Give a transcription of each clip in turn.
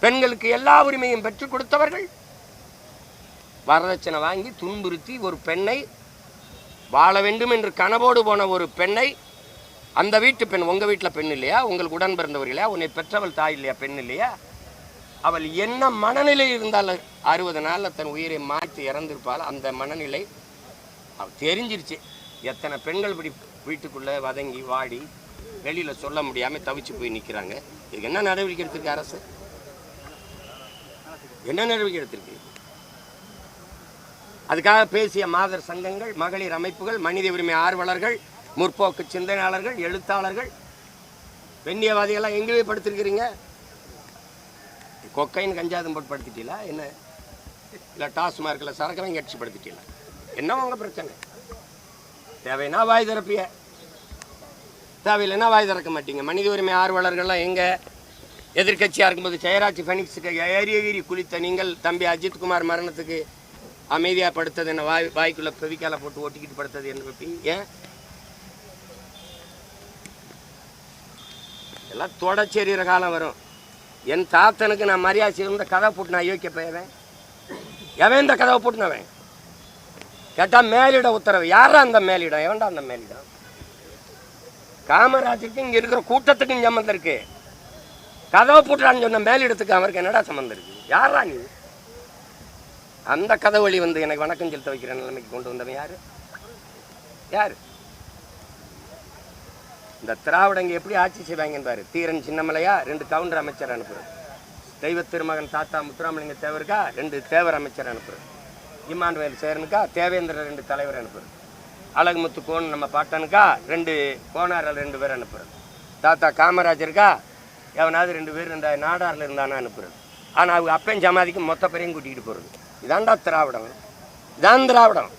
பெண்களுக்கு எல்லா உரிமையும் பெற்றுக் கொடுத்தவர்கள். வரதட்சணை வாங்கி துன்புறுத்தி ஒரு பெண்ணை, வாழ வேண்டும் என்று கனவோடு போன ஒரு பெண்ணை, அந்த வீட்டு பெண், உங்கள் வீட்டில் பெண் இல்லையா, உங்களுக்கு உடன் பிறந்தவர் இல்லையா, உன்னை பெற்றவள் தாய் இல்லையா, பெண் இல்லையா, அவள் என்ன மனநிலை இருந்தால் 60 நாளில் தன் உயிரை மாற்றி இறந்திருப்பாள். அந்த மனநிலை அவள் தெரிஞ்சிருச்சு. எத்தனை பெண்கள் இப்படி வீட்டுக்குள்ளே வதங்கி வாடி வெளியில் சொல்ல முடியாமல் தவிச்சு போய் நிற்கிறாங்க. இதுக்கு என்ன நடவடிக்கை எடுத்திருக்கு அரசு? என்ன நடவடிக்கை எடுத்திருக்கு? அதுக்காக பேசிய மாதர் சங்கங்கள், மகளிர் அமைப்புகள், மனித உரிமை ஆர்வலர்கள், முற்போக்கு சிந்தனையாளர்கள், எழுத்தாளர்கள், பெண்ணியவாதிகள்லாம் எங்கேயே படுத்திருக்கிறீங்க? கொக்கைன் கஞ்சாதும் போட்டு படுத்திட்டீங்களா என்ன? இல்லை டாஸ்மார்க்கில் சரக்கெல்லாம் கட்சி படுத்திட்டீங்களா? என்ன உங்கள் பிரச்சனை? தேவைன்னா வாய் திறப்பிய, தேவையில்லைன்னா வாய் திறக்க மாட்டீங்க. மனித உரிமை ஆர்வலர்கள்லாம் எங்கே? எதிர்கட்சியாக இருக்கும்போது ஜெயராஜ் ஃபெனிக்ஸுக்கு ஏறி குளித்த நீங்கள் தம்பி அஜித்குமார் மரணத்துக்கு அமைதியாக படுத்தது என்ன? வாய்க்குள்ளே பெவிக்கால போட்டு ஓட்டிக்கிட்டு படுத்தது என்ன பற்றி? ஏன் எல்லாம் தொடச்செறிகிற காலம் வரும். என் தாத்தனுக்கு நான் மரியாதை இருந்த கதை போட்டு நான் யோக்கிய போயவன் எவன் இந்த கதவை போட்டுனவன் கேட்டால் மேலிட உத்தரவு. யாரா அந்த மேலிடம்? எவன்டா அந்த மேலிடம்? காமராஜருக்கு இங்கே இருக்கிற கூட்டத்துக்கும் சம்மந்தம் இருக்கு. கதவை போட்டுறான்னு சொன்ன மேலிடத்துக்கு அவருக்கு என்னடா சம்மந்தம் இருக்கு? யாரா நீ? அந்த கதை வழி வந்து எனக்கு வணக்கம் செலுத்த வைக்கிற நிலைமைக்கு கொண்டு வந்தவன் யாரு? யாரு? இந்த திராவிடங்க எப்படி ஆட்சி செய்வாங்கன்னு பாரு. தீரன் சின்னமலையா 2 கவுண்டர் அமைச்சர் அனுப்புறது. தெய்வ திருமகன் தாத்தா முத்துராமலிங்க தேவருக்கா 2 தேவர் அமைச்சர் அனுப்புறது. இமானுவேல் சேரனுக்கா தேவேந்திர 2 தலைவர் அனுப்புறது. அழகுமுத்து கோன் நம்ம பாட்டனுக்கா 2 கோனாரில் 2 பேர் அனுப்புறது. தாத்தா காமராஜருக்கா எவனாவது 2 பேர் இந்த நாடாரில் இருந்தானா அனுப்புறது. ஆனால் அவங்க அப்பையும் சமாதிக்கு மொத்த பேரையும் கூட்டிகிட்டு போகிறது. இதாண்டா திராவிடம். இதான் திராவிடம்.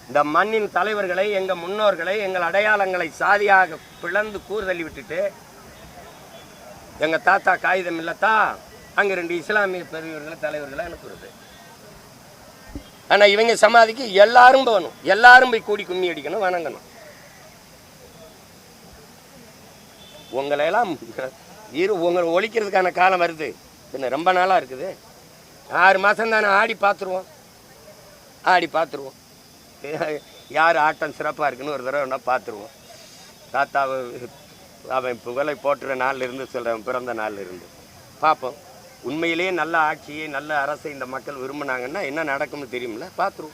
இந்த மண்ணின் தலைவர்களை, எங்கள் முன்னோர்களை, எங்கள் அடையாளங்களை சாதியாக பிளந்து கூறுதள்ளி விட்டுட்டு எங்கள் தாத்தா காகிதம் இல்லத்தா அங்கே 2 இஸ்லாமிய பெரியவர்களை தலைவர்களை அனுப்புறது. ஆனால் இவங்க சமாதிக்கு எல்லாரும் போகணும், எல்லாரும் போய் கூடி கும்மி அடிக்கணும், வணங்கணும். உங்களையெல்லாம் உங்களை ஒழிக்கிறதுக்கான காலம் வருது. இன்னும் ரொம்ப நாளாக இருக்குது. 6 மாதம் தானே. ஆடி பார்த்துருவோம். யார் ஆட்டம் சிறப்பாக இருக்குன்னு ஒரு தடவை வேணால் பார்த்துருவோம். தாத்தாவை அவன் புகழை போட்டுற நாளில் இருந்து சொல்கிறவன் பிறந்த நாளில் இருந்து பார்ப்போம். உண்மையிலேயே நல்ல ஆட்சியை, நல்ல அரசை இந்த மக்கள் விரும்பினாங்கன்னா என்ன நடக்கும்னு தெரியுமில்ல, பார்த்துருவோம்.